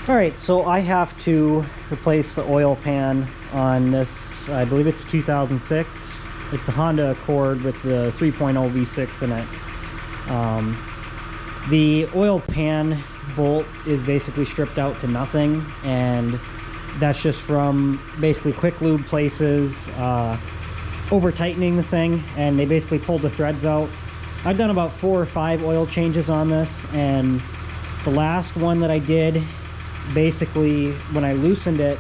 All right, so I have to replace the oil pan on this. I believe it's 2006. It's a Honda Accord with the 3.0 V6 in it. The oil pan bolt is basically stripped out to nothing, and that's just from basically quick lube places over tightening the thing, and they basically pulled the threads out. I've done about 4 or 5 oil changes on this, and the last one that I did, basically when I loosened it,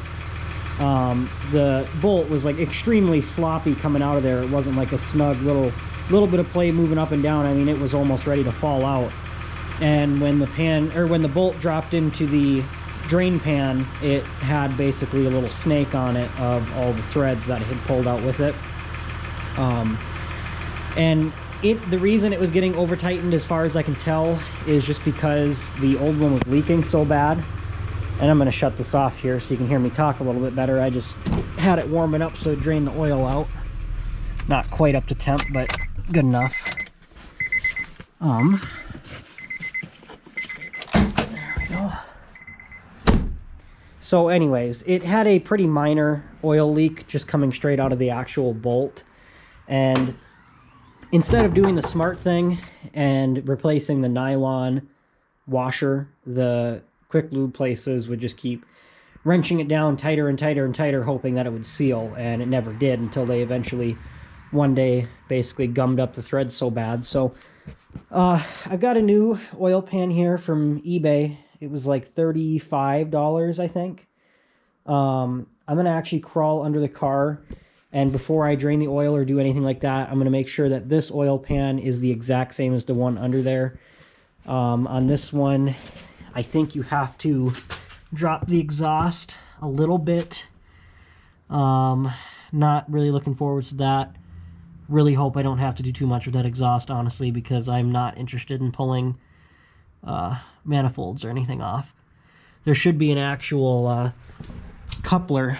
the bolt was like extremely sloppy coming out of there. It wasn't like a snug little bit of play moving up and down. I mean, it was almost ready to fall out. And when the bolt dropped into the drain pan, it had basically a little snake on it of all the threads that it had pulled out with it. And the reason it was getting over tightened, as far as I can tell, is just because the old one was leaking so bad. And I'm going to shut this off here so you can hear me talk a little bit better. I just had it warming up so it drained the oil out. Not quite up to temp, but good enough. There we go. So anyways, it had a pretty minor oil leak just coming straight out of the actual bolt. And instead of doing the smart thing and replacing the nylon washer, the quick lube places would just keep wrenching it down tighter and tighter and tighter, hoping that it would seal, and it never did until they eventually one day basically gummed up the threads so bad. So I've got a new oil pan here from eBay. It was like $35, I think. I'm gonna actually crawl under the car, and before I drain the oil or do anything like that, I'm gonna make sure that this oil pan is the exact same as the one under there. On this one, I think you have to drop the exhaust a little bit. Not really looking forward to that. Really hope I don't have to do too much with that exhaust, honestly, because I'm not interested in pulling manifolds or anything off. There should be an actual coupler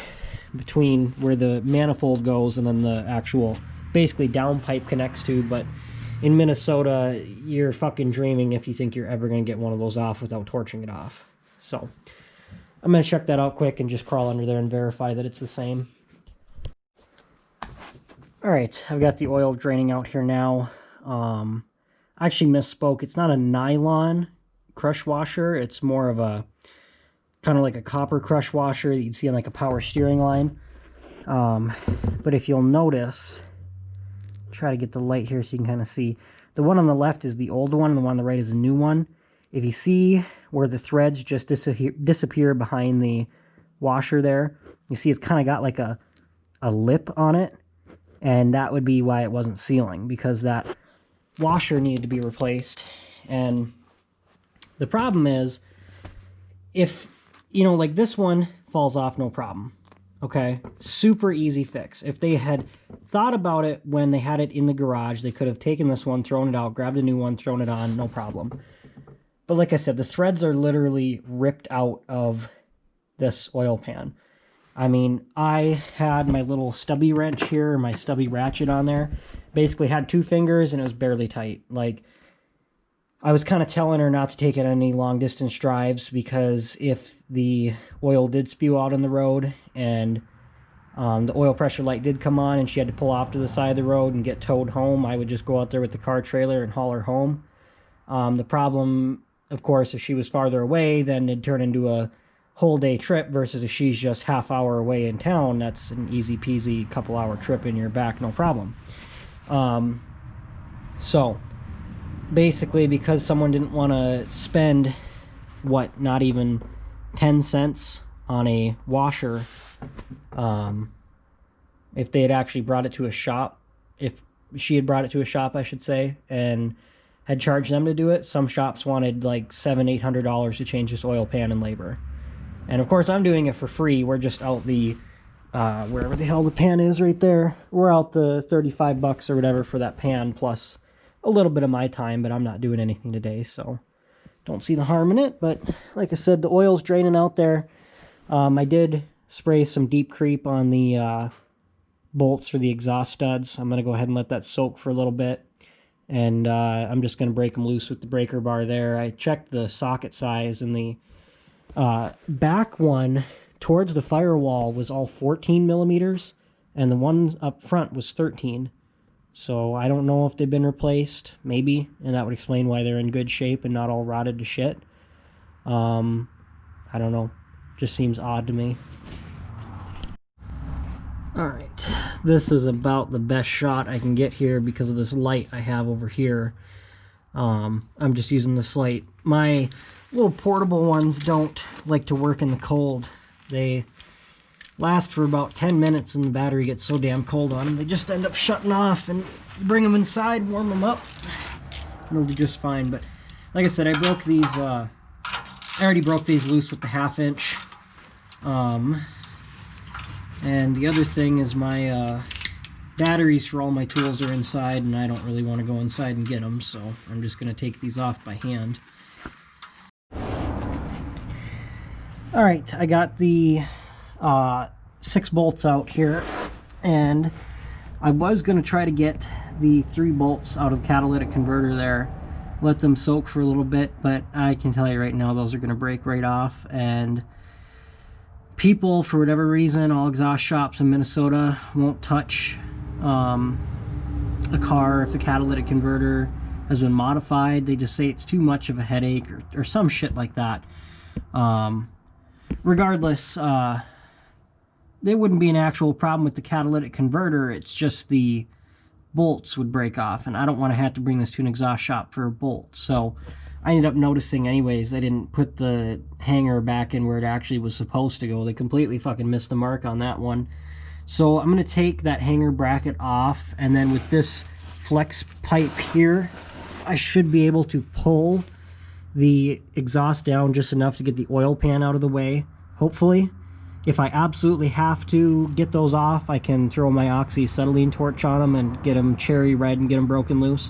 between where the manifold goes and then the actual basically downpipe connects to, but in Minnesota, you're fucking dreaming if you think you're ever going to get one of those off without torching it off. So I'm going to check that out quick and just crawl under there and verify that it's the same. Alright, I've got the oil draining out here now. I actually misspoke. It's not a nylon crush washer. It's more of a kind of like a copper crush washer that you'd see on like a power steering line. But if you'll notice, try to get the light here so you can kind of see. The one on the left is the old one, and the one on the right is the new one. If you see where the threads just disappear behind the washer there, you see it's kind of got like a lip on it, and that would be why it wasn't sealing, because that washer needed to be replaced. And the problem is, if, you know, like this one falls off, no problem. Okay, super easy fix. If they had thought about it when they had it in the garage, they could have taken this one, thrown it out, grabbed a new one, thrown it on, no problem. But like I said, the threads are literally ripped out of this oil pan. I mean, I had my little stubby wrench here, my stubby ratchet on there. Basically had 2 fingers and it was barely tight. Like, I was kind of telling her not to take it on any long distance drives, because if the oil did spew out on the road and the oil pressure light did come on and she had to pull off to the side of the road and get towed home, I would just go out there with the car trailer and haul her home. The problem, of course, if she was farther away, then it'd turn into a whole day trip, versus if she's just half hour away in town, that's an easy peasy couple hour trip in your back, no problem. So basically, because someone didn't want to spend, what, not even 10 cents on a washer, if they had actually brought it to a shop, if she had brought it to a shop, I should say, and had charged them to do it, some shops wanted like $700-800 to change this oil pan in labor. And of course, I'm doing it for free. We're just out the, wherever the hell the pan is right there, we're out the 35 bucks or whatever for that pan, plus a little bit of my time, but I'm not doing anything today, so don't see the harm in it. But like I said, the oil's draining out there. I did spray some deep creep on the bolts for the exhaust studs. I'm going to go ahead and let that soak for a little bit, and I'm just going to break them loose with the breaker bar there. I checked the socket size, and the Back one towards the firewall was all 14 millimeters, and the one up front was 13. So I don't know if they've been replaced, maybe, and that would explain why they're in good shape and not all rotted to shit. I don't know. Just seems odd to me. Alright, this is about the best shot I can get here because of this light I have over here. I'm just using this light. My little portable ones don't like to work in the cold. They last for about 10 minutes and the battery gets so damn cold on them, they just end up shutting off, and you bring them inside, warm them up, and they'll do just fine. But like I said, I broke these, I already broke these loose with the 1/2 inch. And the other thing is my batteries for all my tools are inside, and I don't really want to go inside and get them, so I'm just going to take these off by hand. Alright, I got the 6 bolts out here, and I was going to try to get the 3 bolts out of the catalytic converter there, let them soak for a little bit, but I can tell you right now those are going to break right off. And people, for whatever reason, all exhaust shops in Minnesota won't touch a car if a catalytic converter has been modified. They just say it's too much of a headache or some shit like that. Regardless, there wouldn't be an actual problem with the catalytic converter. It's just the bolts would break off, and I don't want to have to bring this to an exhaust shop for a bolt. So I ended up noticing anyways, they didn't put the hanger back in where it actually was supposed to go. They completely fucking missed the mark on that one. So I'm going to take that hanger bracket off, and then with this flex pipe here, I should be able to pull the exhaust down just enough to get the oil pan out of the way, hopefully. If I absolutely have to get those off, I can throw my oxyacetylene torch on them and get them cherry red and get them broken loose.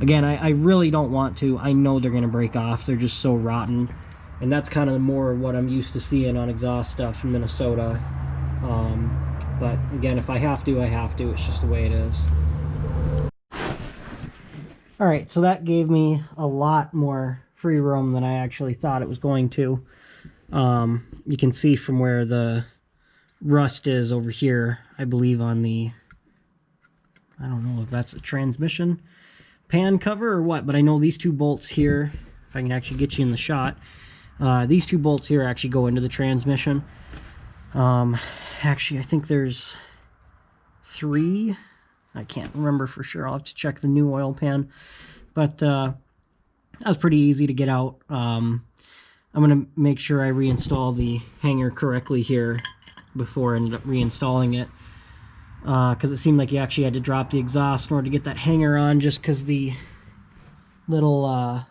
Again, I really don't want to. I know they're going to break off. They're just so rotten. And that's kind of more what I'm used to seeing on exhaust stuff in Minnesota. But again, if I have to, I have to. It's just the way it is. Alright, so that gave me a lot more free room than I actually thought it was going to. You can see from where the rust is over here, I believe on the, I don't know if that's a transmission pan cover or what, but I know these 2 bolts here, if I can actually get you in the shot, these 2 bolts here actually go into the transmission. Actually, I think there's 3. I can't remember for sure. I'll have to check the new oil pan, but that was pretty easy to get out. I'm going to make sure I reinstall the hanger correctly here before I ended up reinstalling it. Because it seemed like you actually had to drop the exhaust in order to get that hanger on, just because the little,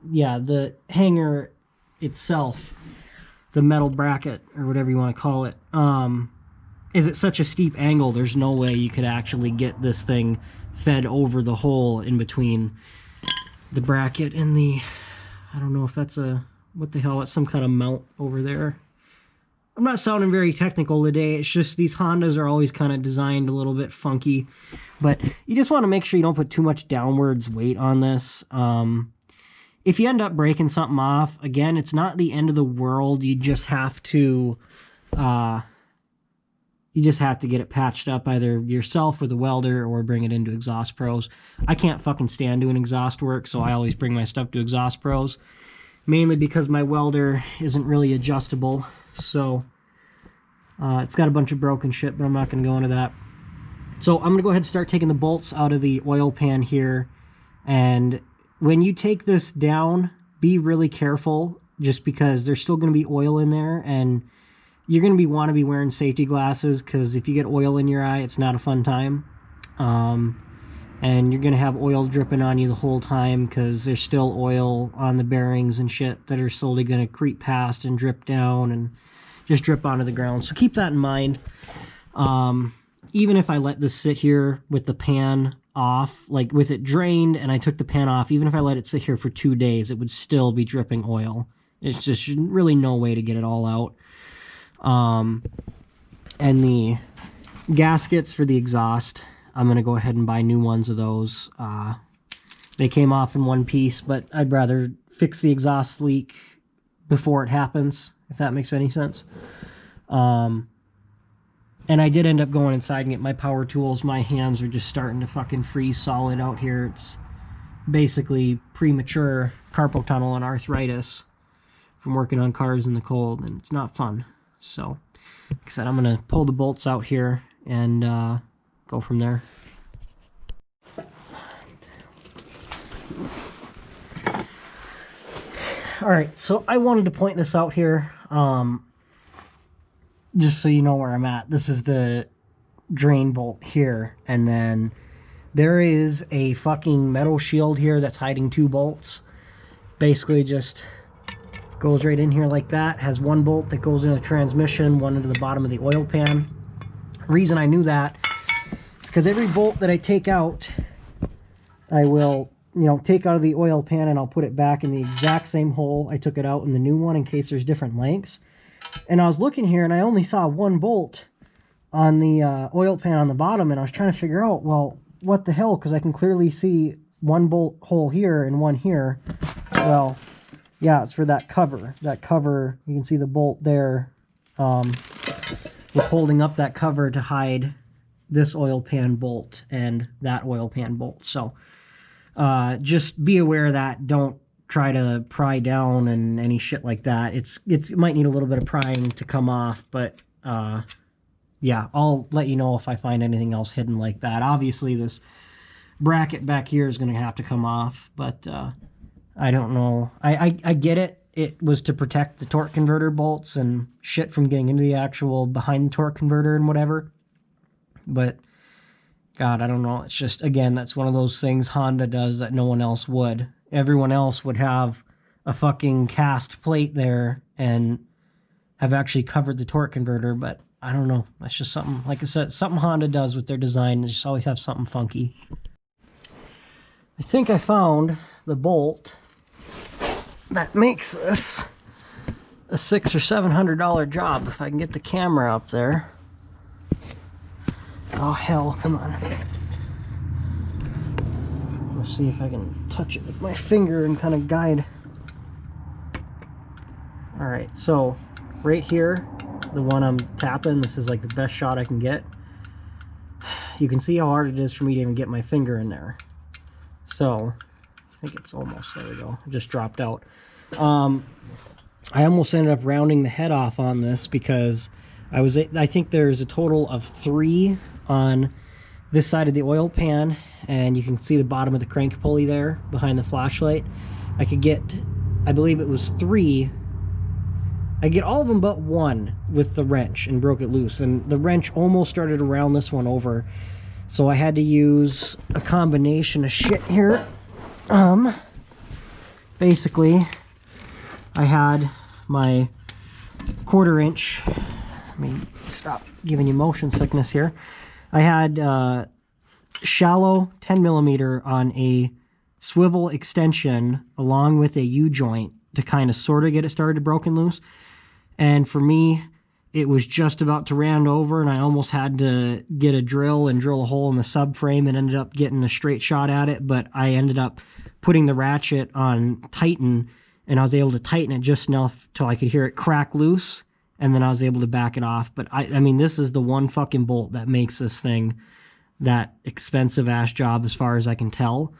yeah, the hanger itself, the metal bracket, or whatever you want to call it, is at such a steep angle, there's no way you could actually get this thing fed over the hole in between the bracket and the, I don't know if that's a, what the hell, it's some kind of mount over there. I'm not sounding very technical today. It's just these Hondas are always kind of designed a little bit funky. But you just want to make sure you don't put too much downwards weight on this. If you end up breaking something off, again, it's not the end of the world. You just have to get it patched up either yourself with a welder or bring it into Exhaust Pros. I can't fucking stand doing exhaust work, so I always bring my stuff to Exhaust Pros. Mainly because my welder isn't really adjustable. So it's got a bunch of broken shit, but I'm not going to go into that. So I'm going to go ahead and start taking the bolts out of the oil pan here. And when you take this down, be really careful, just because there's still going to be oil in there, and you're going to want to be wearing safety glasses, because if you get oil in your eye, it's not a fun time. And you're going to have oil dripping on you the whole time, because there's still oil on the bearings and shit that are slowly going to creep past and drip down and just drip onto the ground. So keep that in mind. Even if I let this sit here with the pan off, like with it drained and I took the pan off, even if I let it sit here for 2 days, it would still be dripping oil. It's just really no way to get it all out. And the gaskets for the exhaust, I'm going to go ahead and buy new ones of those. They came off in one piece, but I'd rather fix the exhaust leak before it happens, if that makes any sense. And I did end up going inside and get my power tools. My hands are just starting to fucking freeze solid out here. It's basically premature carpal tunnel and arthritis from working on cars in the cold, and it's not fun. So, like I said, I'm going to pull the bolts out here and go from there. Alright, so I wanted to point this out here, just so you know where I'm at. This is the drain bolt here, and then there is a fucking metal shield here that's hiding 2 bolts. Basically just goes right in here like that. Has 1 bolt that goes in the transmission, 1 into the bottom of the oil pan. Reason I knew that is because every bolt that I take out, I will, you know, take out of the oil pan and I'll put it back in the exact same hole I took it out in the new one, in case there's different lengths. And I was looking here and I only saw 1 bolt on the oil pan on the bottom, and I was trying to figure out, well, what the hell, because I can clearly see 1 bolt hole here and 1 here. Well, yeah, it's for that cover. That cover, you can see the bolt there, with holding up that cover to hide this oil pan bolt and that oil pan bolt. So just be aware of that. Don't try to pry down and any shit like that. It might need a little bit of prying to come off, but yeah, I'll let you know if I find anything else hidden like that. Obviously this bracket back here is going to have to come off, but I don't know. I get it. It was to protect the torque converter bolts and shit from getting into the actual behind the torque converter and whatever, but God, I don't know. It's just, again, that's one of those things Honda does that no one else would. Everyone else would have a fucking cast plate there and have actually covered the torque converter, but I don't know. That's just something, like I said, something Honda does with their design. They just always have something funky. I think I found the bolt that makes this a $600 or $700 job, if I can get the camera up there. Oh hell, come on. Let's see if I can touch it with my finger and kind of guide. Alright, so right here, the one I'm tapping, this is like the best shot I can get. You can see how hard it is for me to even get my finger in there. So, I think it's almost, there we go, it just dropped out. I almost ended up rounding the head off on this because I think there's a total of 3 on this side of the oil pan, and you can see the bottom of the crank pulley there behind the flashlight. I could get, I believe it was 3. I get all of them but 1 with the wrench and broke it loose, and the wrench almost started to round this one over, so I had to use a combination of shit here. Basically I had my 1/4 inch, let me stop giving you motion sickness here. I had shallow 10mm on a swivel extension along with a U-joint to kind of sort of get it started broken loose. And for me, it was just about to round over, and I almost had to get a drill and drill a hole in the subframe and ended up getting a straight shot at it. But I ended up putting the ratchet on tighten, and I was able to tighten it just enough till I could hear it crack loose, and then I was able to back it off. But I mean, this is the one fucking bolt that makes this thing that expensive ass job as far as I can tell,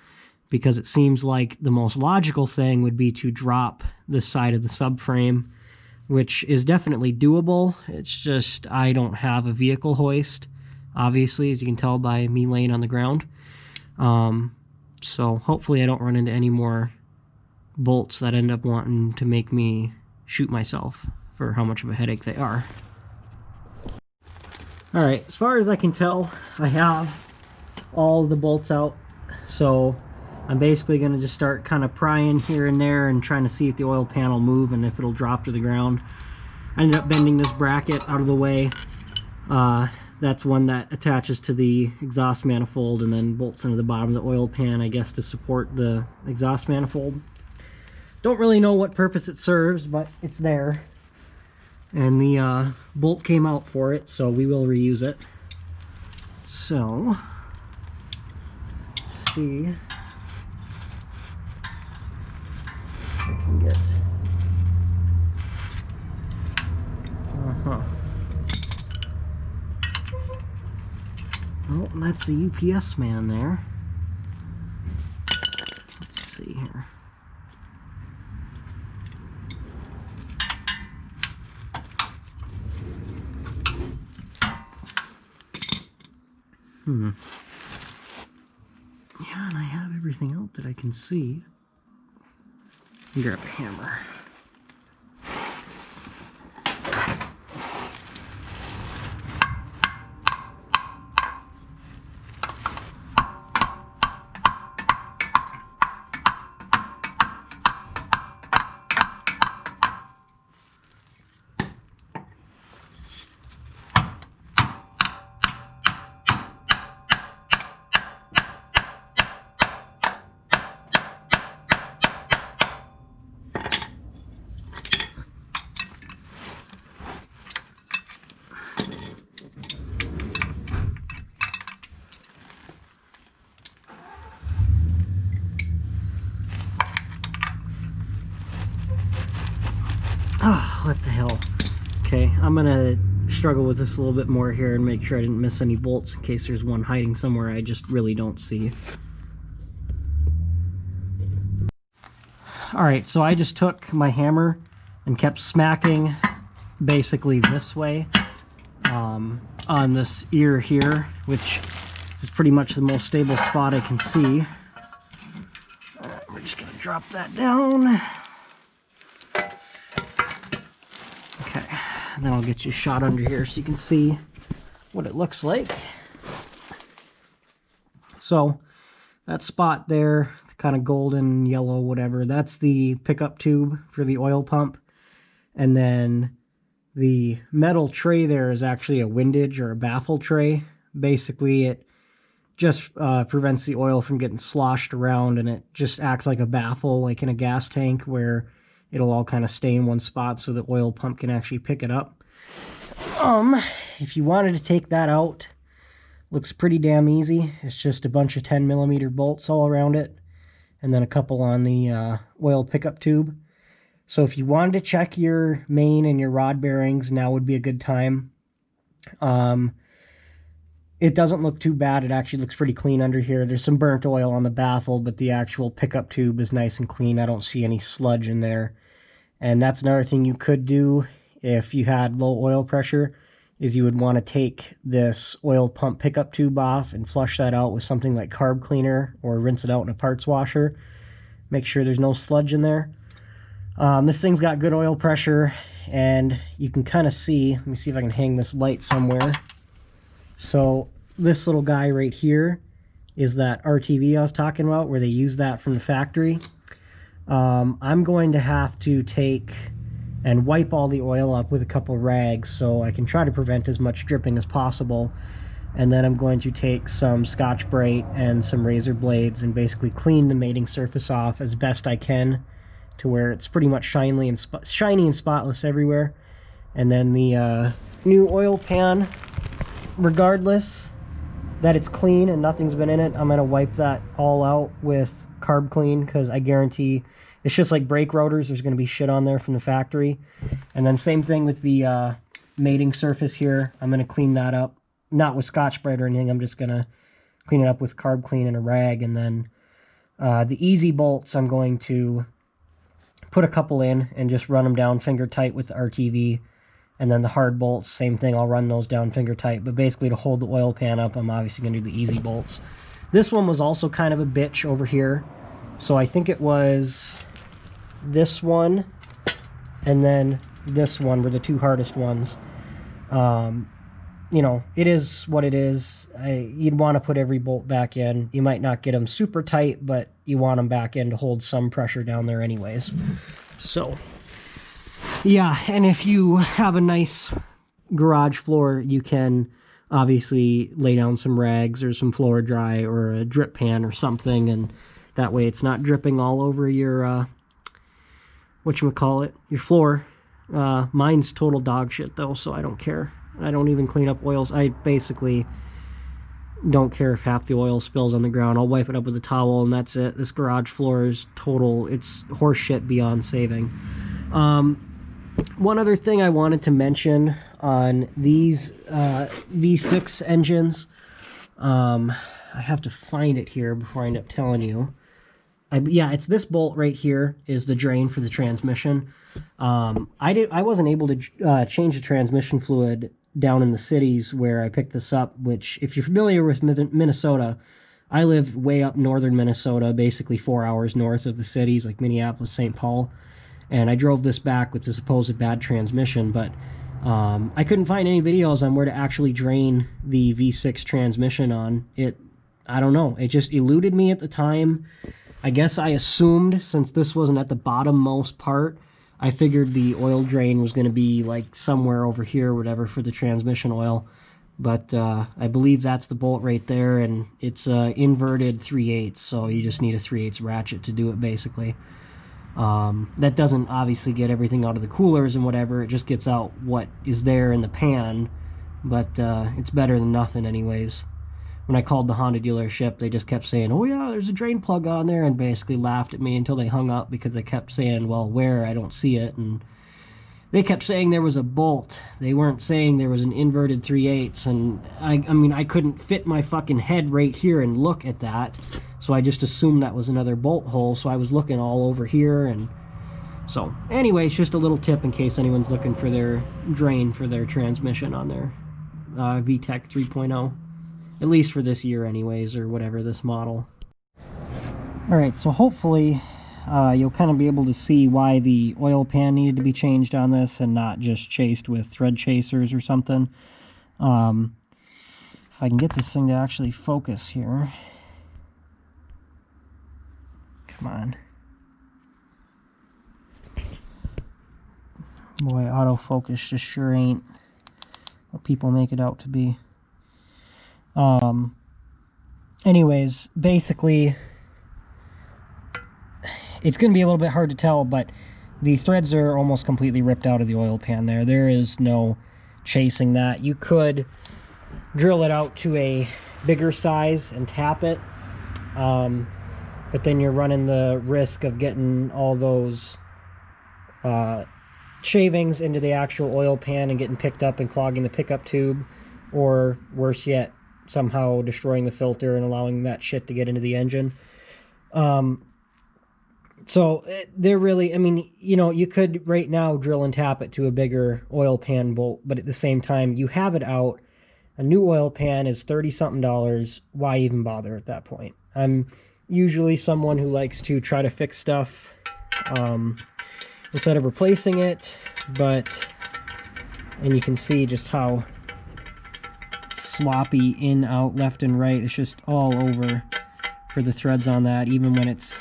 because it seems like the most logical thing would be to drop this side of the subframe, which is definitely doable. It's just I don't have a vehicle hoist, obviously, as you can tell by me laying on the ground. So hopefully I don't run into any more bolts that end up wanting to make me shoot myself for how much of a headache they are. Alright, as far as I can tell, I have all the bolts out, so I'm basically going to just start kind of prying here and there and trying to see if the oil pan will move and if it'll drop to the ground. I ended up bending this bracket out of the way. That's one that attaches to the exhaust manifold and then bolts into the bottom of the oil pan, I guess, to support the exhaust manifold. Don't really know what purpose it serves, but it's there. And the bolt came out for it, so we will reuse it. So, let's see. I can get That's the UPS man there. Let's see here. Yeah, and I have everything out that I can see. Grab a hammer. Ah, what the hell. Okay, I'm gonna struggle with this a little bit more here and make sure I didn't miss any bolts in case there's one hiding somewhere I just really don't see. Alright, so I just took my hammer and kept smacking basically this way on this ear here, which is pretty much the most stable spot I can see. Alright, we're just gonna drop that down. Okay, and then I'll get you a shot under here so you can see what it looks like. So that spot there, kind of golden, yellow, whatever, that's the pickup tube for the oil pump. And then the metal tray there is actually a windage or a baffle tray. Basically, it just prevents the oil from getting sloshed around, and it just acts like a baffle, like in a gas tank, where it'll all kind of stay in one spot so the oil pump can actually pick it up. If you wanted to take that out, looks pretty damn easy. It's just a bunch of 10mm bolts all around it, and then a couple on the oil pickup tube. So if you wanted to check your main and your rod bearings, now would be a good time. It doesn't look too bad. It actually looks pretty clean under here. There's some burnt oil on the baffle, but the actual pickup tube is nice and clean. I don't see any sludge in there. And that's another thing you could do if you had low oil pressure, is you would want to take this oil pump pickup tube off and flush that out with something like carb cleaner, or rinse it out in a parts washer. Make sure there's no sludge in there. This thing's got good oil pressure, and you can kind of see, let me see if I can hang this light somewhere. So this little guy right here is that RTV I was talking about, where they use that from the factory. I'm going to have to take and wipe all the oil up with a couple rags so I can try to prevent as much dripping as possible. And then I'm going to take some Scotch-Brite and some razor blades and basically clean the mating surface off as best I can to where it's pretty much shiny and spotless everywhere. And then the new oil pan, regardless that it's clean and nothing's been in it, I'm going to wipe that all out with carb clean, because I guarantee it's just like brake rotors, there's going to be shit on there from the factory. And then same thing with the mating surface here. I'm going to clean that up, not with Scotch-Brite or anything. I'm just going to clean it up with carb clean and a rag. And then the easy bolts, I'm going to put a couple in and just run them down finger tight with the RTV. And then the hard bolts, same thing, I'll run those down finger tight. But basically to hold the oil pan up, I'm obviously going to do the easy bolts. This one was also kind of a bitch over here. So I think it was this one and then this one were the two hardest ones. You know, it is what it is. You'd want to put every bolt back in. You might not get them super tight, but you want them back in to hold some pressure down there anyways. So yeah, and if you have a nice garage floor, you can obviously lay down some rags or some Floor Dry or a drip pan or something, and that way it's not dripping all over your whatchamacallit, your floor. Mine's total dog shit though, so I don't care. I don't even clean up oils. I basically don't care if half the oil spills on the ground. I'll wipe it up with a towel and that's it. This garage floor is total, it's horse shit beyond saving. One other thing I wanted to mention on these V6 engines, I have to find it here before I end up telling you. Yeah, it's this bolt right here is the drain for the transmission. I wasn't able to change the transmission fluid down in the cities where I picked this up, which, if you're familiar with Minnesota, I live way up northern Minnesota, basically 4 hours north of the cities like Minneapolis, St. Paul, and I drove this back with the supposed bad transmission, but I couldn't find any videos on where to actually drain the V6 transmission on it. I don't know. It just eluded me at the time. I guess I assumed, since this wasn't at the bottommost part, I figured the oil drain was going to be like somewhere over here or whatever for the transmission oil. But I believe that's the bolt right there, and it's inverted 3/8, so you just need a 3/8 ratchet to do it, basically. That doesn't obviously get everything out of the coolers and whatever, it just gets out what is there in the pan, but it's better than nothing anyways. When I called the Honda dealership, they just kept saying, oh yeah, there's a drain plug on there, and basically laughed at me until they hung up, because they kept saying, well, where? I don't see it. And they kept saying there was a bolt. They weren't saying there was an inverted 3/8, and I mean, I couldn't fit my fucking head right here and look at that, so I just assumed that was another bolt hole, so I was looking all over here. And so anyways, just a little tip in case anyone's looking for their drain for their transmission on their VTEC 3.0. At least for this year anyways, or whatever, this model. Alright, so hopefully you'll kind of be able to see why the oil pan needed to be changed on this and not just chased with thread chasers or something. If I can get this thing to actually focus here. Come on. Boy, autofocus just sure ain't what people make it out to be. Anyways, basically, it's going to be a little bit hard to tell, but the threads are almost completely ripped out of the oil pan there. There is no chasing that. You could drill it out to a bigger size and tap it, but then you're running the risk of getting all those shavings into the actual oil pan and getting picked up and clogging the pickup tube, or worse yet, somehow destroying the filter and allowing that shit to get into the engine. So they're really, I mean, you know, you could right now drill and tap it to a bigger oil pan bolt, but at the same time, you have it out. A new oil pan is $30-something. Why even bother at that point? I'm usually someone who likes to try to fix stuff instead of replacing it, and you can see just how sloppy in, out, left, and right. It's just all over for the threads on that. Even when it's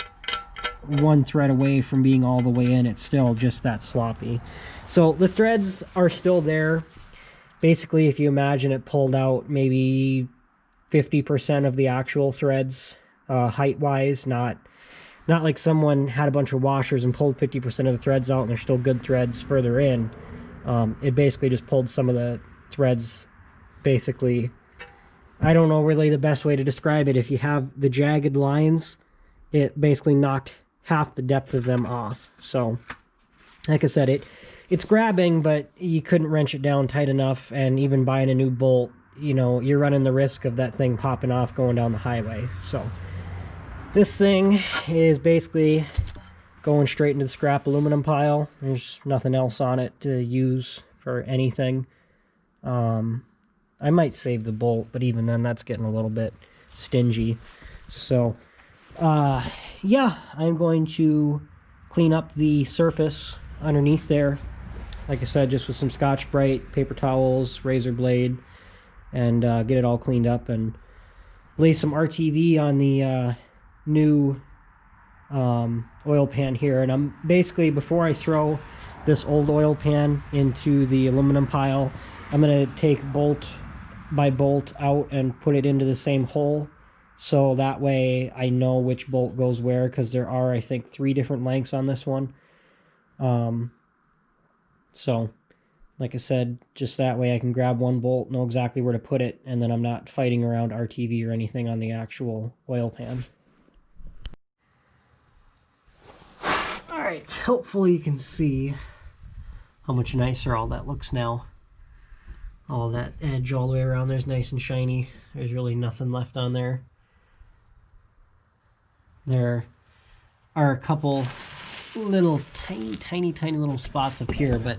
one thread away from being all the way in, it's still just that sloppy. So the threads are still there. Basically, if you imagine it pulled out maybe 50% of the actual threads height-wise, not like someone had a bunch of washers and pulled 50% of the threads out and they're still good threads further in. It basically just pulled some of the threads. Basically, I don't know really the best way to describe it. If you have the jagged lines, it basically knocked half the depth of them off. So, like I said, it's grabbing, but you couldn't wrench it down tight enough, and even buying a new bolt, you know, you're running the risk of that thing popping off going down the highway. So, this thing is basically going straight into the scrap aluminum pile. There's nothing else on it to use for anything. I might save the bolt, but even then that's getting a little bit stingy. So yeah, I'm going to clean up the surface underneath there, like I said, just with some Scotch-Brite, paper towels, razor blade, and get it all cleaned up, and lay some RTV on the new oil pan here. And I'm basically, before I throw this old oil pan into the aluminum pile, I'm going to take bolt by bolt out and put it into the same hole, so that way I know which bolt goes where, because there are, I think, 3 different lengths on this one. So like I said, just that way I can grab one bolt, know exactly where to put it, and then I'm not fighting around RTV or anything on the actual oil pan. Alright, hopefully you can see how much nicer all that looks now. all that edge all the way around there's nice and shiny. There's really nothing left on there. There are a couple little tiny little spots up here, but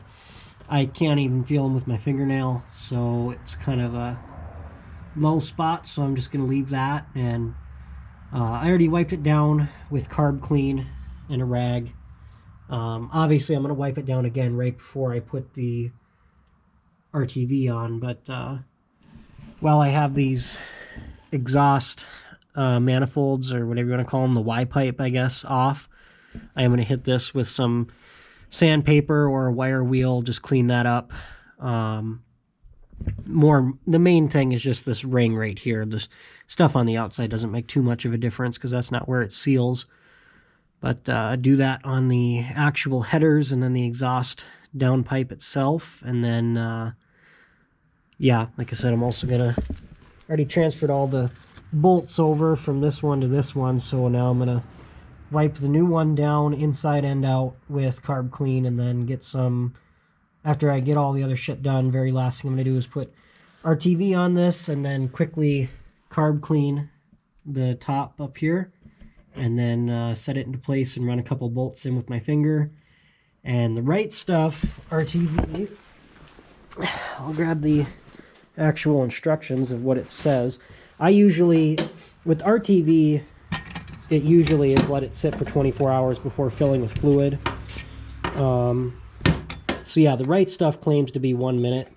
I can't even feel them with my fingernail, so it's kind of a low spot, so I'm just going to leave that. And I already wiped it down with Carb Clean and a rag. Obviously I'm going to wipe it down again right before I put the RTV on, but while I have these exhaust manifolds, or whatever you want to call them, the Y-pipe I guess, off, I am going to hit this with some sandpaper or a wire wheel, just clean that up. The main thing is just this ring right here. The stuff on the outside doesn't make too much of a difference because that's not where it seals. But do that on the actual headers and then the exhaust downpipe itself. And then, yeah, like I said, I'm also going to... already transferred all the bolts over from this one to this one, so now I'm going to wipe the new one down inside and out with Carb Clean, and then get some... after I get all the other shit done, very last thing I'm going to do is put RTV on this, and then quickly Carb Clean the top up here, and then set it into place and run a couple bolts in with my finger. And the right stuff, RTV, I'll grab the actual instructions of what it says. I usually, with RTV, it usually is let it sit for 24 hours before filling with fluid. So yeah, the right stuff claims to be 1 minute.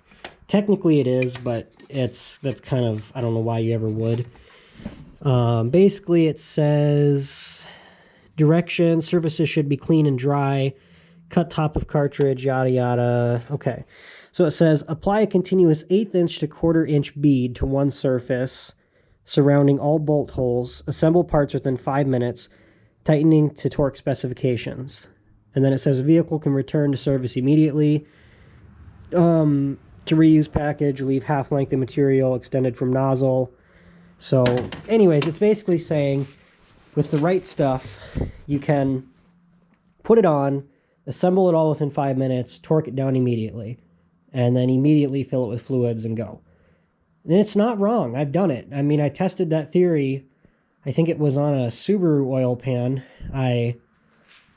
Technically it is, but that's kind of, I don't know why you ever would. Basically it says directions: surfaces should be clean and dry, cut top of cartridge, yada yada. Okay, so it says apply a continuous 1/8 inch to 1/4 inch bead to one surface surrounding all bolt holes, assemble parts within 5 minutes, tightening to torque specifications. And then it says a vehicle can return to service immediately. To reuse package, leave half length of material extended from nozzle. So anyways, it's basically saying with the right stuff, you can put it on, assemble it all within 5 minutes, torque it down immediately, and then immediately fill it with fluids and go. And it's not wrong. I've done it. I mean, I tested that theory. I think it was on a Subaru oil pan. I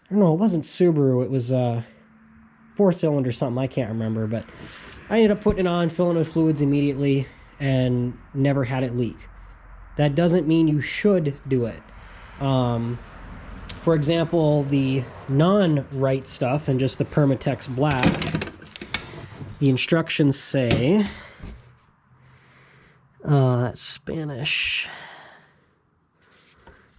don't know, it wasn't Subaru. It was a 4-cylinder something. I can't remember. But I ended up putting it on, filling it with fluids immediately, and never had it leak. That doesn't mean you should do it. For example, the non-right stuff and just the Permatex black, the instructions say... that's Spanish.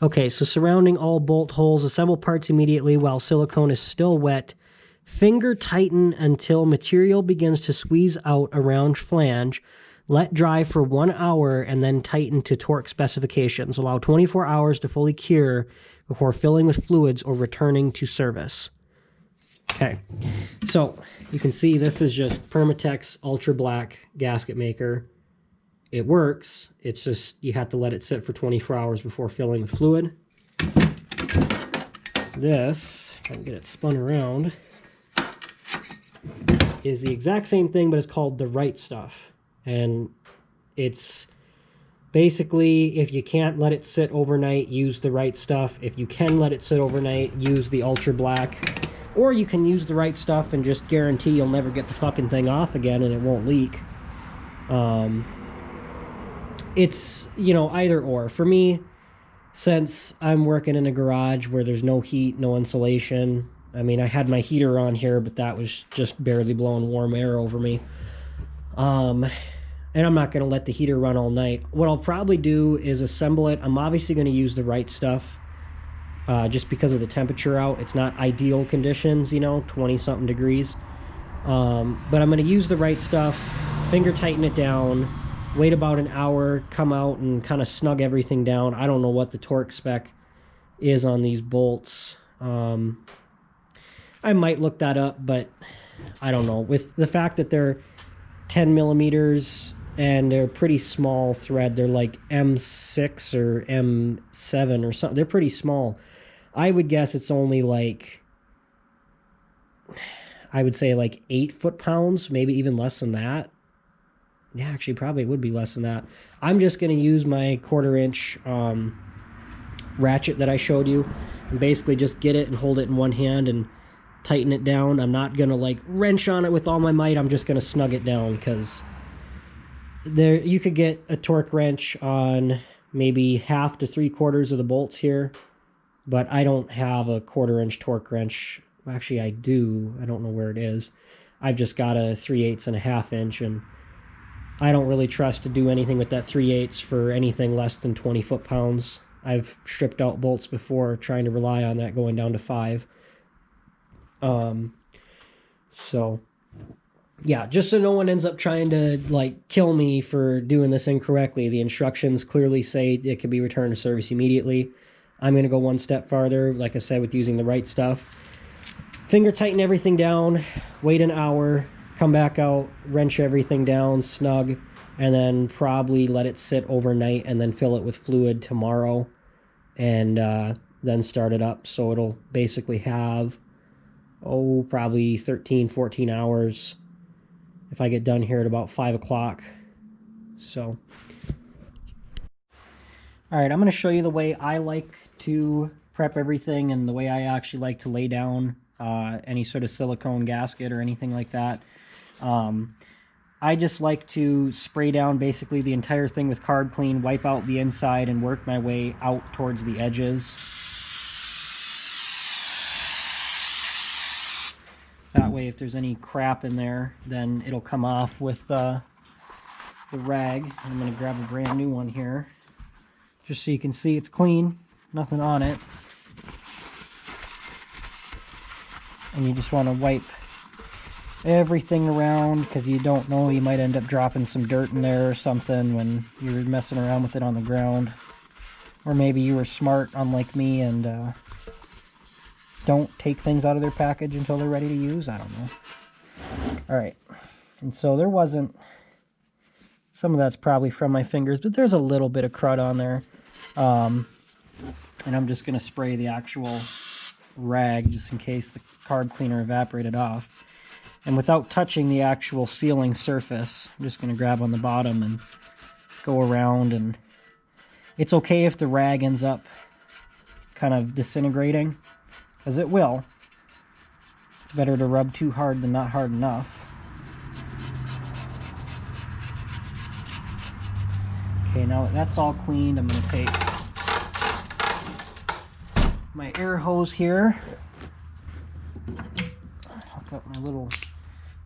Okay, so surrounding all bolt holes, assemble parts immediately while silicone is still wet. Finger tighten until material begins to squeeze out around flange. Let dry for 1 hour and then tighten to torque specifications. Allow 24 hours to fully cure before filling with fluids or returning to service. Okay, so you can see this is just Permatex Ultra Black gasket maker. It works. It's just you have to let it sit for 24 hours before filling with fluid. This, if I can get it spun around, is the exact same thing, but it's called the right stuff. And it's basically, if you can't let it sit overnight, use the right stuff. If you can let it sit overnight, use the Ultra Black. Or you can use the right stuff and just guarantee you'll never get the fucking thing off again and it won't leak. It's, you know, either or. For me, since I'm working in a garage where there's no heat, no insulation, I mean, I had my heater on here, but that was just barely blowing warm air over me. And I'm not going to let the heater run all night. What I'll probably do is assemble it. I'm obviously going to use the right stuff, just because of the temperature out. It's not ideal conditions, you know, 20-something degrees. But I'm going to use the right stuff, finger tighten it down, wait about an hour, come out and kind of snug everything down. I don't know what the torque spec is on these bolts. I might look that up, but I don't know. With the fact that they're 10 millimeters and they're pretty small thread, they're like M6 or M7 or something. They're pretty small. I would guess it's only like, I would say like 8 foot-pounds, maybe even less than that. Yeah, actually, probably it would be less than that. I'm just going to use my 1/4 inch ratchet that I showed you, and basically just get it and hold it in one hand and tighten it down. I'm not going to like wrench on it with all my might. I'm just going to snug it down, because there you could get a torque wrench on maybe 1/2 to 3/4 of the bolts here, but I don't have a 1/4 inch torque wrench. Actually, I do. I don't know where it is. I've just got a 3/8 and a 1/2 inch, and I don't really trust to do anything with that 3/8 for anything less than 20 foot-pounds. I've stripped out bolts before trying to rely on that going down to 5. So yeah, just so no one ends up trying to like kill me for doing this incorrectly, the instructions clearly say it can be returned to service immediately. I'm going to go one step farther, like I said, with using the right stuff. Finger tighten everything down, wait an hour, come back out, wrench everything down, snug, and then probably let it sit overnight and then fill it with fluid tomorrow, and then start it up. So it'll basically have, probably 13, 14 hours if I get done here at about 5 o'clock. So, all right, I'm going to show you the way I like to prep everything and the way I actually like to lay down any sort of silicone gasket or anything like that. I just like to spray down basically the entire thing with carb clean, wipe out the inside, and work my way out towards the edges. That way, if there's any crap in there, then it'll come off with the rag. I'm going to grab a brand new one here, just so you can see it's clean, nothing on it. And you just want to wipe everything around, because you don't know, you might end up dropping some dirt in there or something when you're messing around with it on the ground. Or maybe you were smart, unlike me, and don't take things out of their package until they're ready to use. I don't know. Alright, and so there wasn't, some of that's probably from my fingers, but there's a little bit of crud on there. And I'm just going to spray the actual rag just in case the carb cleaner evaporated off. And without touching the actual sealing surface, I'm just going to grab on the bottom and go around. And it's okay if the rag ends up kind of disintegrating, because it will. It's better to rub too hard than not hard enough. Okay, now that's all cleaned, I'm going to take my air hose here, hook up my little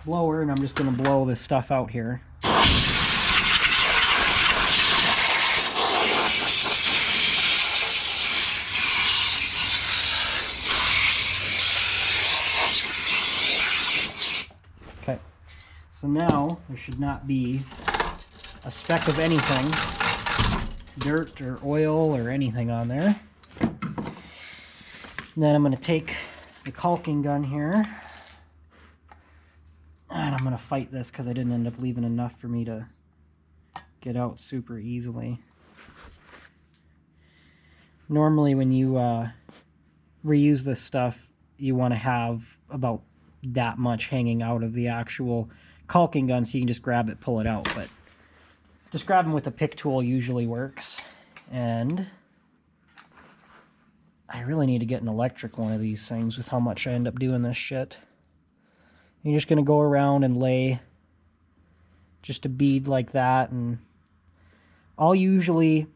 blower, and I'm just going to blow this stuff out here. Okay, so now there should not be a speck of anything, dirt or oil or anything on there. And then I'm going to take the caulking gun here, and I'm going to fight this because I didn't end up leaving enough for me to get out super easily. Normally when you reuse this stuff, you want to have about that much hanging out of the actual caulking gun, so you can just grab it, pull it out. But just grabbing with a pick tool usually works. And I really need to get an electric one of these things with how much I end up doing this shit. You're just going to go around and lay just a bead like that, and I'll usually,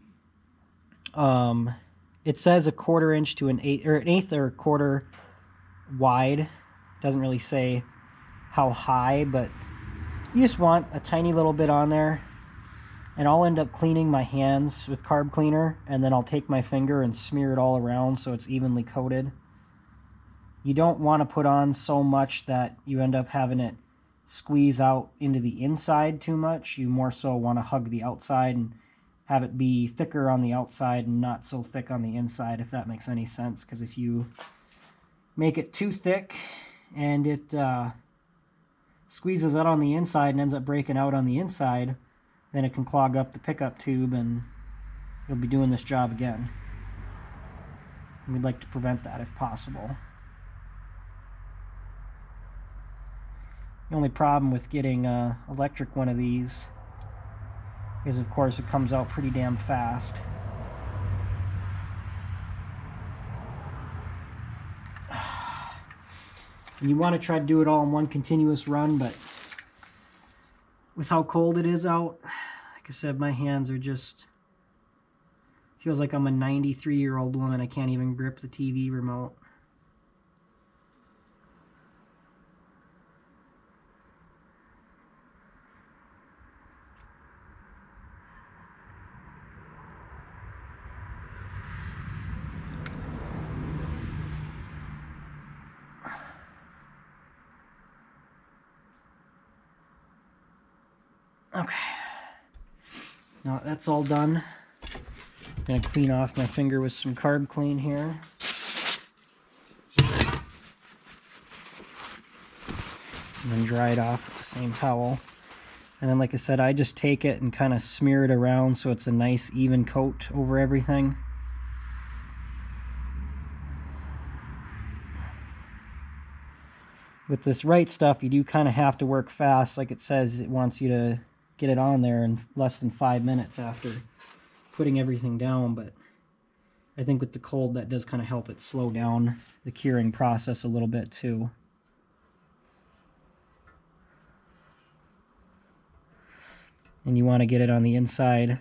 it says 1/4 inch to an eighth, or an eighth or a quarter wide. Doesn't really say how high, but you just want a tiny little bit on there. And I'll end up cleaning my hands with carb cleaner, and then I'll take my finger and smear it all around so it's evenly coated. You don't want to put on so much that you end up having it squeeze out into the inside too much. You more so want to hug the outside and have it be thicker on the outside and not so thick on the inside, if that makes any sense. Because if you make it too thick and it squeezes out on the inside and ends up breaking out on the inside, then it can clog up the pickup tube and you'll be doing this job again. And we'd like to prevent that if possible. The only problem with getting an electric one of these because of course it comes out pretty damn fast. And you want to try to do it all in one continuous run, but with how cold it is out, like I said, my hands are just, feels like I'm a 93-year-old woman. I can't even grip the TV remote. Okay, now that's all done. I'm going to clean off my finger with some carb clean here. And then dry it off with the same towel. And then, like I said, I just take it and kind of smear it around so it's a nice even coat over everything. With this right stuff, you do kind of have to work fast. Like it says, it wants you to get it on there in less than 5 minutes after putting everything down, but I think with the cold that does kind of help it slow down the curing process a little bit too. And you want to get it on the inside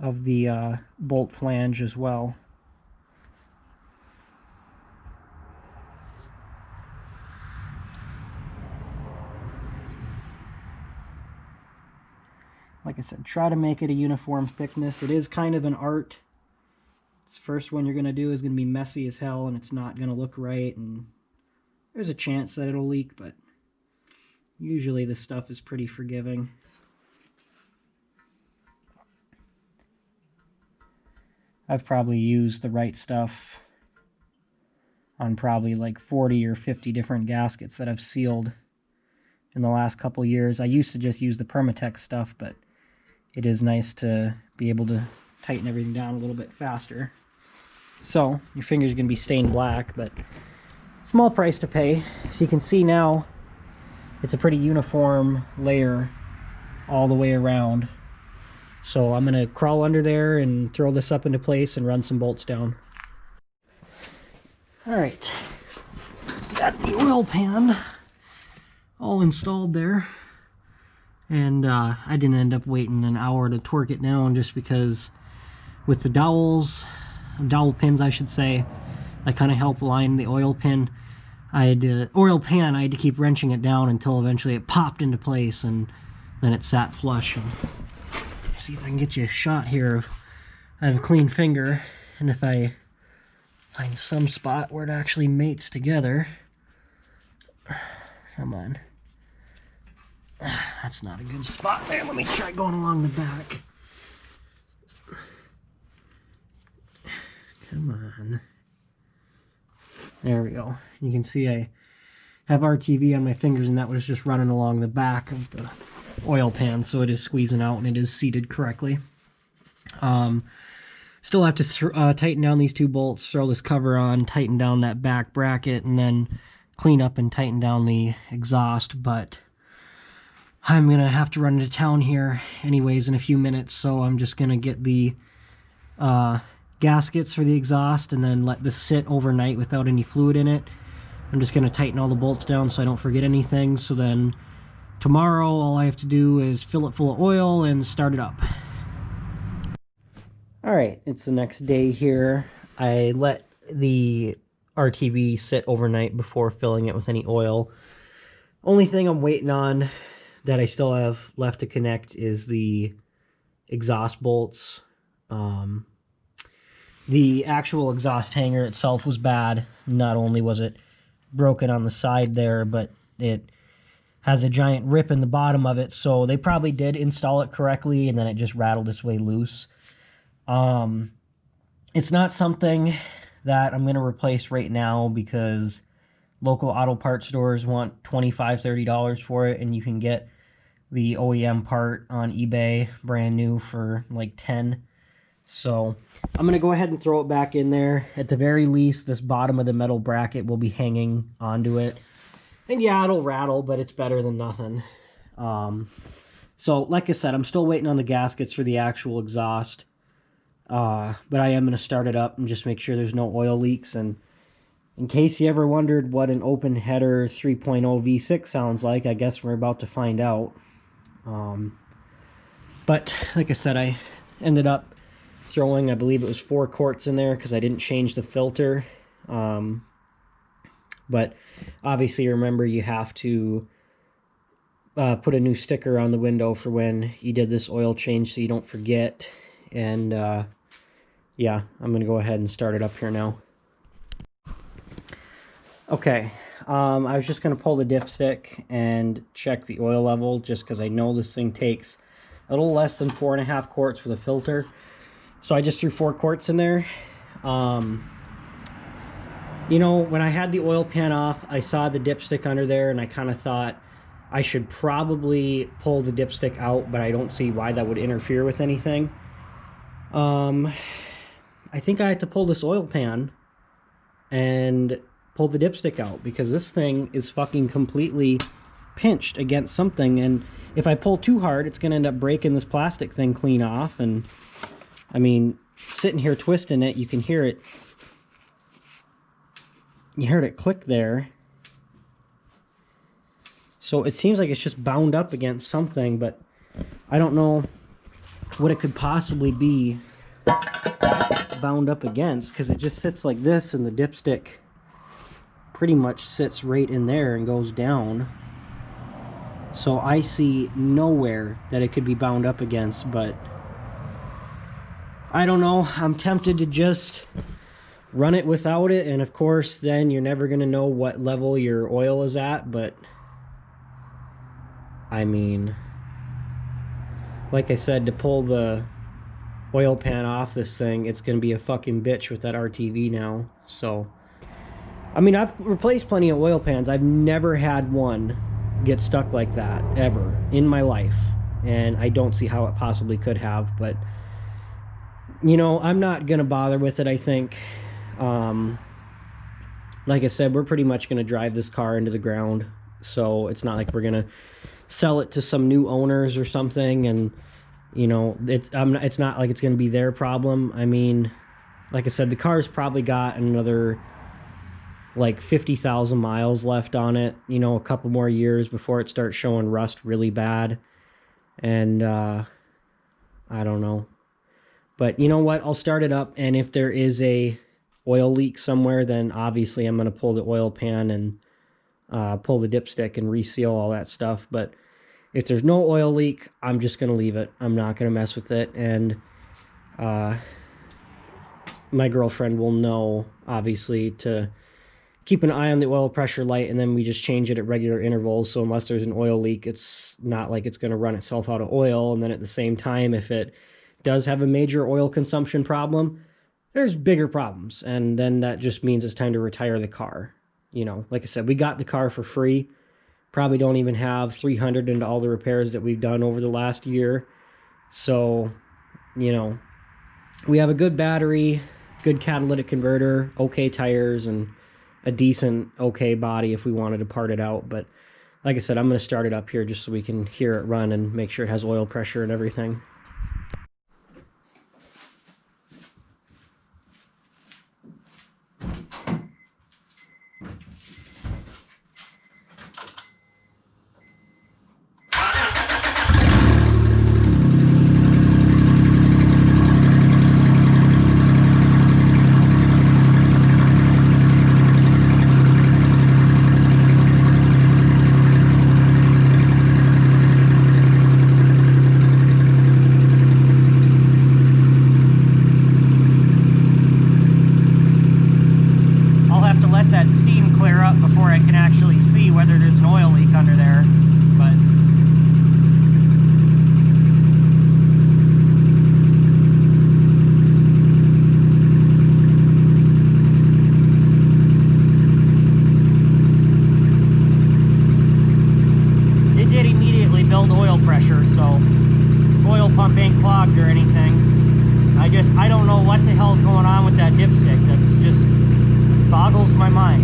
of the bolt flange as well. Like I said, try to make it a uniform thickness. It is kind of an art. This first one you're going to do is going to be messy as hell, and it's not going to look right, and there's a chance that it'll leak, but usually this stuff is pretty forgiving. I've probably used the right stuff on probably like 40 or 50 different gaskets that I've sealed in the last couple years. I used to just use the Permatex stuff, but it is nice to be able to tighten everything down a little bit faster. So your finger's going to be stained black, but small price to pay. So you can see now it's a pretty uniform layer all the way around. So I'm going to crawl under there and throw this up into place and run some bolts down. Alright, got the oil pan all installed there. And I didn't end up waiting an hour to torque it down just because with the dowel pins I should say, I kind of help line the oil pin. I had to keep wrenching it down until eventually it popped into place, and then it sat flush. And see if I can get you a shot here. I have a clean finger, and if I find some spot where it actually mates together. Come on. That's not a good spot there. Let me try going along the back. Come on. There we go. You can see I have RTV on my fingers, and that was just running along the back of the oil pan, so it is squeezing out and it is seated correctly. Still have to tighten down these two bolts, throw this cover on, tighten down that back bracket, and then clean up and tighten down the exhaust, but I'm gonna have to run into town here anyways in a few minutes, so I'm just gonna get the gaskets for the exhaust and then let this sit overnight without any fluid in it. I'm just gonna tighten all the bolts down so I don't forget anything, so then tomorrow all I have to do is fill it full of oil and start it up. Alright, it's the next day here. I let the RTV sit overnight before filling it with any oil. Only thing I'm waiting on that I still have left to connect is the exhaust bolts. The actual exhaust hanger itself was bad. Not only was it broken on the side there, but it has a giant rip in the bottom of it, so they probably did install it correctly, and then it just rattled its way loose. It's not something that I'm going to replace right now because local auto parts stores want $25, $30 for it, and you can get the OEM part on eBay brand new for like 10. So I'm going to go ahead and throw it back in there. At the very least, this bottom of the metal bracket will be hanging onto it. And yeah, it'll rattle, but it's better than nothing. So, like I said, I'm still waiting on the gaskets for the actual exhaust. But I am going to start it up and just make sure there's no oil leaks. And in case you ever wondered what an open header 3.0 V6 sounds like, I guess we're about to find out. But like I said, I ended up throwing, I believe it was 4 quarts in there because I didn't change the filter. But obviously, remember, you have to put a new sticker on the window for when you did this oil change so you don't forget. And yeah, I'm going to go ahead and start it up here now. Okay, I was just going to pull the dipstick and check the oil level just because I know this thing takes a little less than 4.5 quarts with a filter. So I just threw 4 quarts in there. You know, when I had the oil pan off, I saw the dipstick under there and I kind of thought I should probably pull the dipstick out, but I don't see why that would interfere with anything. I think I had to pull this oil pan and pull the dipstick out because this thing is fucking completely pinched against something, and if I pull too hard, it's gonna end up breaking this plastic thing clean off. And I mean, sitting here twisting it, you can hear it. You heard it click there. So it seems like it's just bound up against something, but I don't know what it could possibly be bound up against, because it just sits like this and the dipstick pretty much sits right in there and goes down. So I see nowhere that it could be bound up against, but I don't know. I'm tempted to just run it without it, and of course then you're never going to know what level your oil is at. But I mean, like I said, to pull the oil pan off this thing, it's going to be a fucking bitch with that RTV now. So I mean, I've replaced plenty of oil pans. I've never had one get stuck like that ever in my life, and I don't see how it possibly could have. But you know, I'm not gonna bother with it. I think like I said, we're pretty much gonna drive this car into the ground, so it's not like we're gonna sell it to some new owners or something. And you know, it's not like it's gonna be their problem. I mean, like I said, the car's probably got another like 50,000 miles left on it, you know, a couple more years before it starts showing rust really bad. And I don't know, but you know what, I'll start it up, and if there is a oil leak somewhere, then obviously I'm going to pull the oil pan and pull the dipstick and reseal all that stuff. But if there's no oil leak, I'm just going to leave it. I'm not going to mess with it. And my girlfriend will know, obviously, to keep an eye on the oil pressure light, and then we just change it at regular intervals. So unless there's an oil leak, it's not like it's going to run itself out of oil. And then at the same time, if it does have a major oil consumption problem, there's bigger problems. And then that just means it's time to retire the car. You know, like I said, we got the car for free. Probably don't even have 300 into all the repairs that we've done over the last year. So, you know, we have a good battery, good catalytic converter, okay tires, and a decent okay body if we wanted to part it out. But like I said, I'm going to start it up here just so we can hear it run and make sure it has oil pressure and everything. I don't know what the hell's going on with that dipstick. That's just boggles my mind.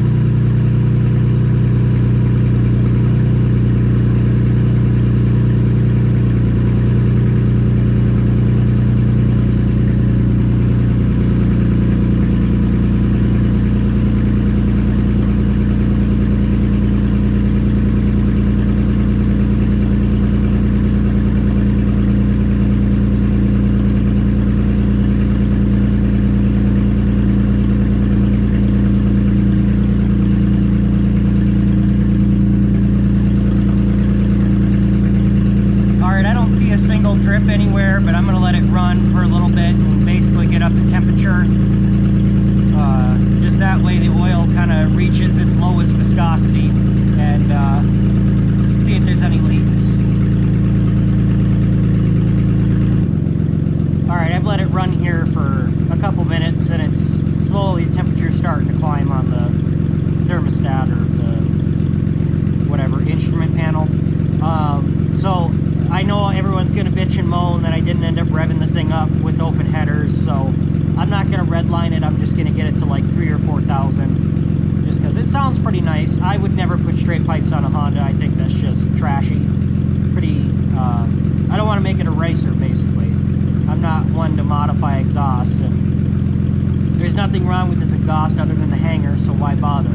everywhere, but I'm going to let it run for a little bit and basically get up to temperature. Just that way the oil kind of reaches its lowest viscosity, and see if there's any leaks. Alright, I've let it run here for a couple minutes, and it's slowly, the temperature's starting to climb on the thermostat, or the whatever, instrument panel. So I know everyone's going to bitch and moan that I didn't end up revving the thing up with open headers, so I'm not going to redline it. I'm just going to get it to like 3,000 or 4,000, just because it sounds pretty nice. I would never put straight pipes on a Honda. I think that's just trashy. Pretty, I don't want to make it a racer, basically. I'm not one to modify exhaust, and there's nothing wrong with this exhaust other than the hanger, so why bother?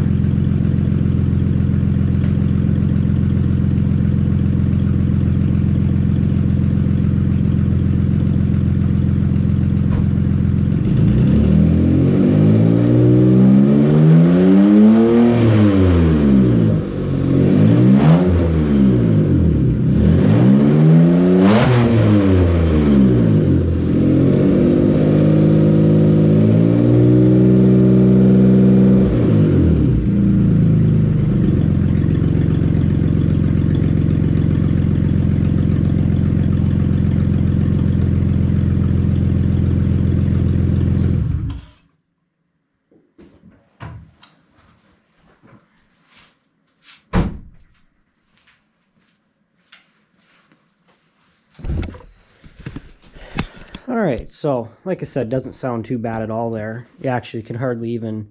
Alright, so like I said, doesn't sound too bad at all there. You actually can hardly even,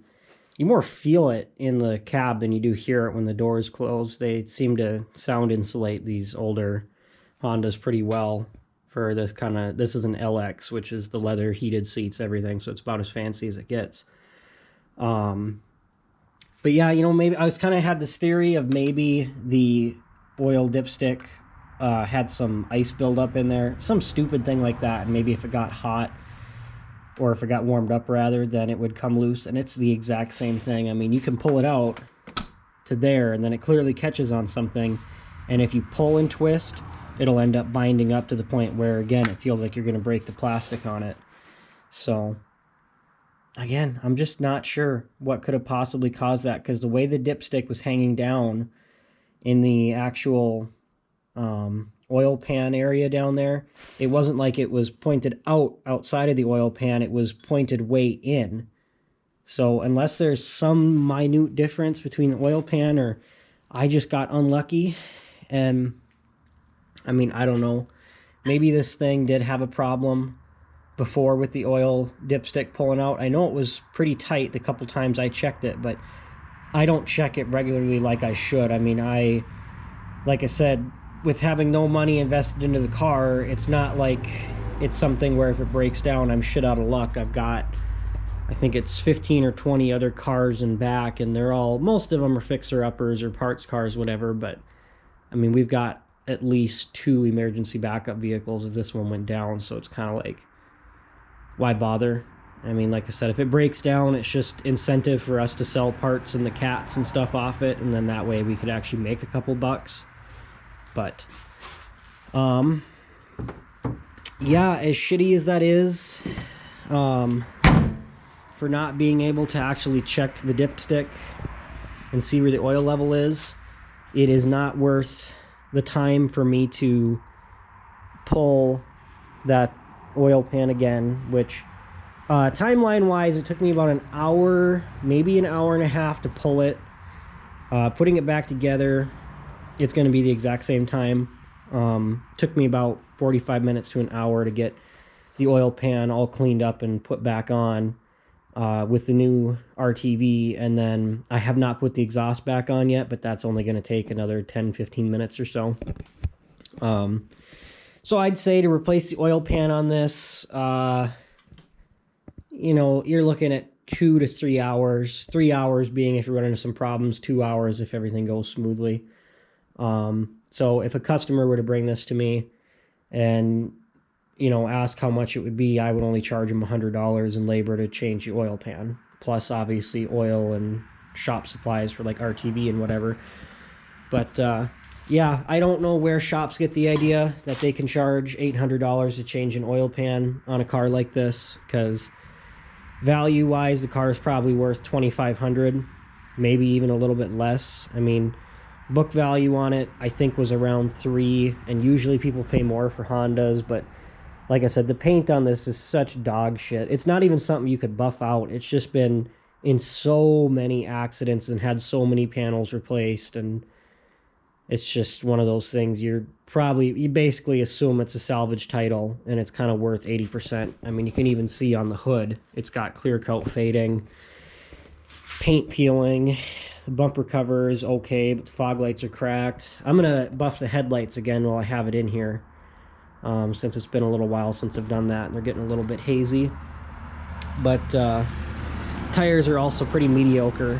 you more feel it in the cab than you do hear it when the doors close. They seem to sound insulate these older Hondas pretty well for this kind of, this is an LX, which is the leather heated seats, everything, so it's about as fancy as it gets. But yeah, you know, maybe I was kind of had this theory of maybe the oil dipstick had some ice buildup in there, some stupid thing like that, and maybe if it got hot, or if it got warmed up rather, then it would come loose. And it's the exact same thing. I mean, you can pull it out to there, and then it clearly catches on something, and if you pull and twist, it'll end up binding up to the point where, again, it feels like you're going to break the plastic on it. So again, I'm just not sure what could have possibly caused that, because the way the dipstick was hanging down in the actual oil pan area down there, it wasn't like it was pointed outside of the oil pan, it was pointed way in. So unless there's some minute difference between the oil pan, or I just got unlucky, and I mean, I don't know, maybe this thing did have a problem before with the oil dipstick pulling out. I know it was pretty tight the couple times I checked it, but I don't check it regularly like I should. I mean, like I said, with having no money invested into the car, it's not like it's something where if it breaks down, I'm shit out of luck. I've got, I think it's 15 or 20 other cars in back, and they're all, most of them are fixer-uppers or parts cars, whatever, but I mean, we've got at least 2 emergency backup vehicles if this one went down, so it's kind of like, why bother? I mean, like I said, if it breaks down, it's just incentive for us to sell parts and the cats and stuff off it, and then that way we could actually make a couple bucks. But yeah, as shitty as that is, for not being able to actually check the dipstick and see where the oil level is, it is not worth the time for me to pull that oil pan again, which timeline wise, it took me about an hour, maybe an hour and a half to pull it. Putting it back together, it's going to be the exact same time. Took me about 45 minutes to an hour to get the oil pan all cleaned up and put back on with the new RTV, and then I have not put the exhaust back on yet, but that's only going to take another 10-15 minutes or so. So I'd say to replace the oil pan on this, you know, you're looking at 2 to 3 hours. 3 hours being if you run into some problems, 2 hours if everything goes smoothly. So if a customer were to bring this to me and, you know, ask how much it would be, I would only charge them $100 in labor to change the oil pan, plus obviously oil and shop supplies for like RTV and whatever. But yeah, I don't know where shops get the idea that they can charge $800 to change an oil pan on a car like this, because value-wise, the car is probably worth $2,500, maybe even a little bit less. I mean, book value on it, I think, was around $3, and usually people pay more for Hondas, but like I said, the paint on this is such dog shit. It's not even something you could buff out. It's just been in so many accidents and had so many panels replaced, and it's just one of those things. You basically assume it's a salvage title, and it's kind of worth 80%. I mean, you can even see on the hood, it's got clear coat fading, paint peeling. The bumper cover is okay, but the fog lights are cracked. I'm gonna buff the headlights again while I have it in here, since it's been a little while since I've done that, and they're getting a little bit hazy. But tires are also pretty mediocre,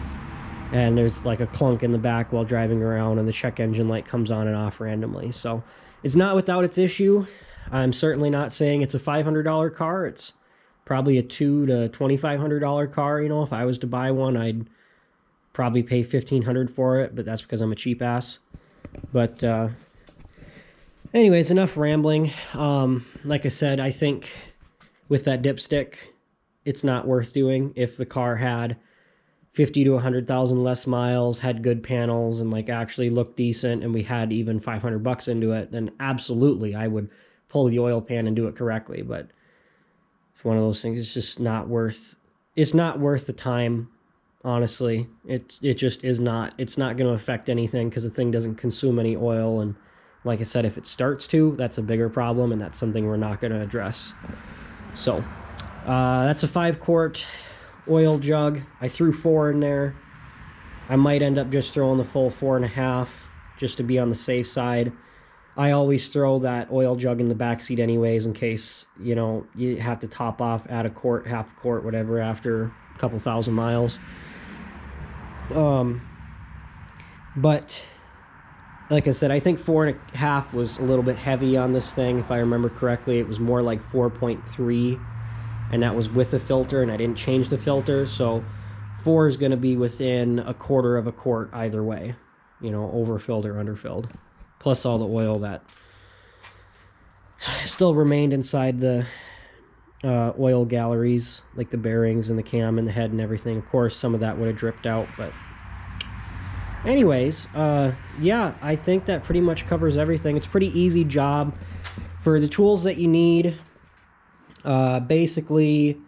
and there's like a clunk in the back while driving around, and the check engine light comes on and off randomly. So it's not without its issue. I'm certainly not saying it's a $500 car. It's probably a $2,000 to $2,500 car. You know, if I was to buy one, I'd probably pay $1,500 for it, but that's because I'm a cheap ass. But anyways, enough rambling. Like I said, I think with that dipstick, it's not worth doing. If the car had 50 to 100,000 less miles, had good panels, and like actually looked decent, and we had even $500 into it, then absolutely I would pull the oil pan and do it correctly. But it's one of those things. It's just not worth. It's not worth the time. Honestly, it just is not. It's not going to affect anything because the thing doesn't consume any oil, and like I said, if it starts to, that's a bigger problem, and that's something we're not going to address. So that's a 5-quart oil jug. I threw 4 in there. I might end up just throwing the full 4.5 just to be on the safe side. I always throw that oil jug in the back seat anyways, in case, you know, you have to top off, add a quart, half a quart, whatever, after a couple thousand miles. But like I said, I think 4.5 was a little bit heavy on this thing. If I remember correctly, it was more like 4.3, and that was with a filter, and I didn't change the filter. So 4 is going to be within a quarter of a quart either way, you know, overfilled or underfilled, plus all the oil that still remained inside the oil galleries, like the bearings and the cam and the head and everything. Of course, some of that would have dripped out, but anyways, yeah, I think that pretty much covers everything. It's a pretty easy job. For the tools that you need, basically,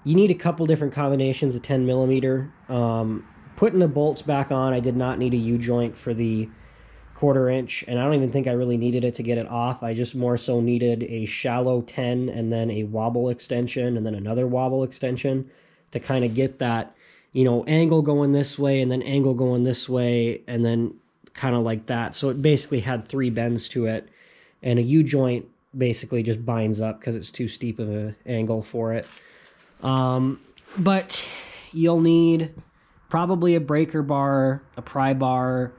you need a couple different combinations of 10 millimeter. Putting the bolts back on, I did not need a U-joint for the 1/4 inch, and I don't even think I really needed it to get it off. I just more so needed a shallow 10 and then a wobble extension and then another wobble extension to kind of get that, you know, angle going this way and then angle going this way and then kind of like that. So it basically had 3 bends to it, and a U-joint basically just binds up because it's too steep of an angle for it. But you'll need probably a breaker bar, a pry bar,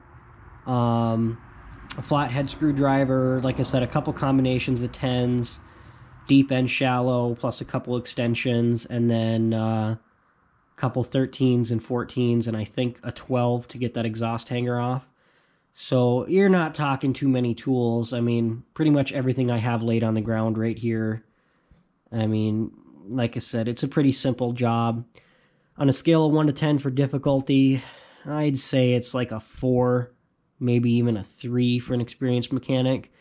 a flathead screwdriver, like I said, a couple combinations of 10s, deep and shallow, plus a couple extensions, and then a couple 13s and 14s, and I think a 12 to get that exhaust hanger off. So you're not talking too many tools. I mean, pretty much everything I have laid on the ground right here. I mean, like I said, it's a pretty simple job. On a scale of 1 to 10 for difficulty, I'd say it's like a 4, maybe even a 3 for an experienced mechanic.